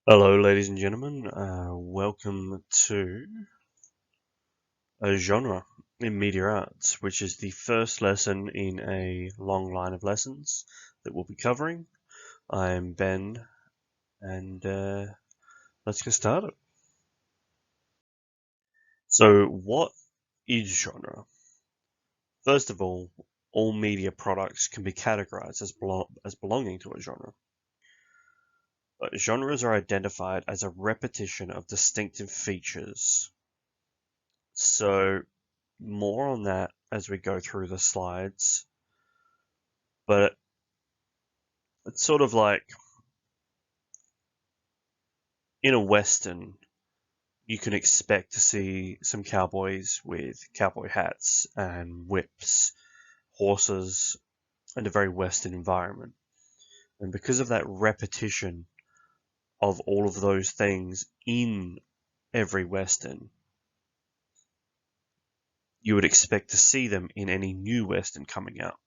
Hello, ladies and gentlemen. Welcome to a genre in media arts, which is the first lesson in a long line of lessons that we'll be covering. I'm Ben, and let's get started. So, what is genre? First of all media products can be categorized as belonging to a genre. But genres are identified as a repetition of distinctive features. So, more on that as we go through the slides, but it's sort of like in a Western, you can expect to see some cowboys with cowboy hats and whips, horses, and a very Western environment. And because of that repetition of all of those things in every Western, you would expect to see them in any new Western coming out.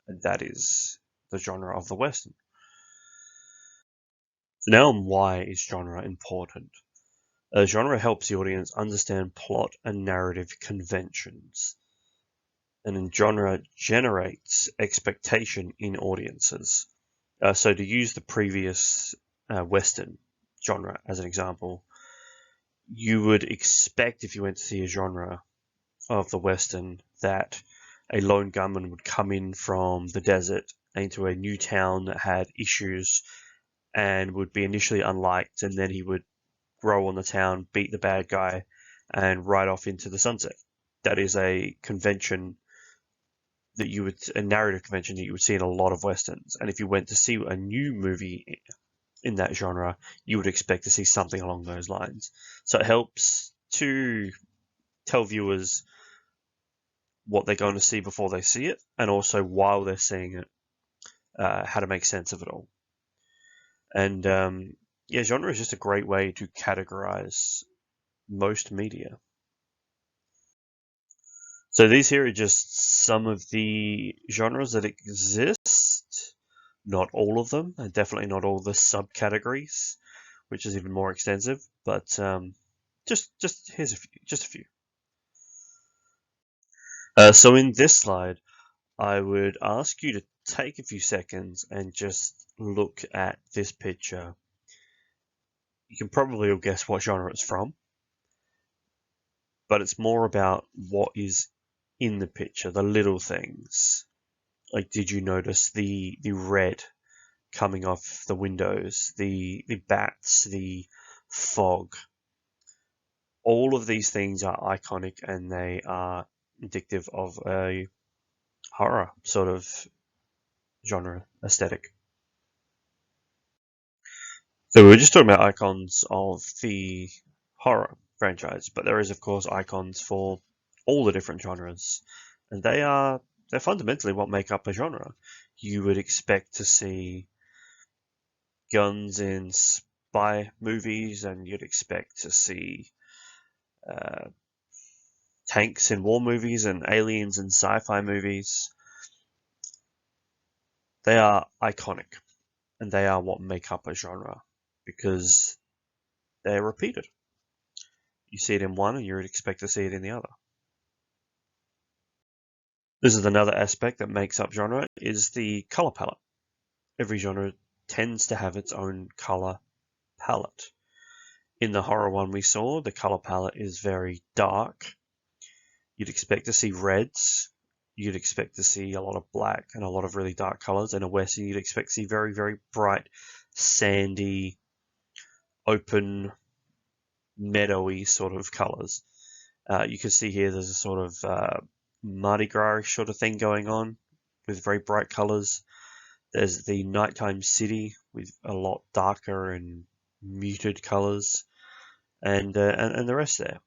And that is the genre of the Western. So now on why is genre important? A genre helps the audience understand plot and narrative conventions. And then genre generates expectation in audiences. So to use the previous Western genre as an example, you would expect if you went to see a genre of the Western that a lone gunman would come in from the desert into a new town that had issues and would be initially unliked, and then he would grow on the town, beat the bad guy, and ride off into the sunset. That is a convention a narrative convention that you would see in a lot of westerns. And if you went to see a new movie in that genre, you would expect to see something along those lines. So it helps to tell viewers what they're going to see before they see it, and also while they're seeing it, how to make sense of it all. And yeah, genre is just a great way to categorize most media. So these here are just some of the genres that exist. Not all of them, and definitely not all the subcategories, which is even more extensive. But just here's just a few. So in this slide, I would ask you to take a few seconds and just look at this picture. You can probably all guess what genre it's from, but it's more about what is in the picture, the little things. Like, did you notice the red coming off the windows, the bats, the fog? All of these things are iconic and they are indicative of a horror sort of genre aesthetic. So we were just talking about icons of the horror franchise, but there is of course icons for all the different genres, and they're fundamentally what make up a genre. You would expect to see guns in spy movies, and you'd expect to see uh, tanks in war movies and aliens in sci-fi movies. They are iconic, and they are what make up a genre because they're repeated. You see it in one, and you would expect to see it in the other. This is another aspect that makes up genre is the color palette. Every genre tends to have its own color palette. In the horror one we saw, the color palette is very dark. You'd expect to see reds. You'd expect to see a lot of black and a lot of really dark colors. In a western, you'd expect to see very, very bright, sandy, open, meadowy sort of colors. You can see here there's a sort of Mardi Gras sort of thing going on with very bright colors. There's the nighttime city with a lot darker and muted colors, and the rest there.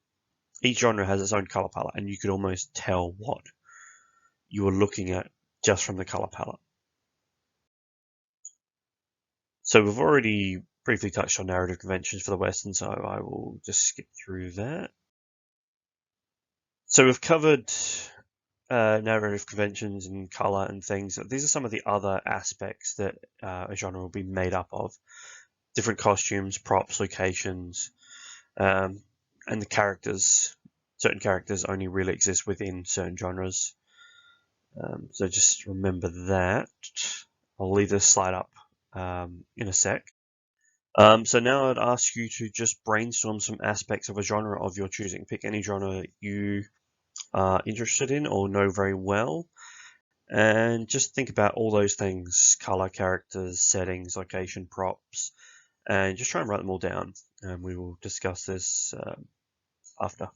Each genre has its own color palette, and you could almost tell what you were looking at just from the color palette. So we've already briefly touched on narrative conventions for the Western, so I will just skip through that. So we've covered narrative conventions and color and things. These are some of the other aspects that a genre will be made up of. different costumes, props, locations, and the characters. Certain characters only really exist within certain genres. So just remember that. I'll leave this slide up in a sec. So now I'd ask you to just brainstorm some aspects of a genre of your choosing. Pick any genre you are interested in or know very well, and just think about all those things: color, characters, settings, location, props, and just try and write them all down. And we will discuss this after.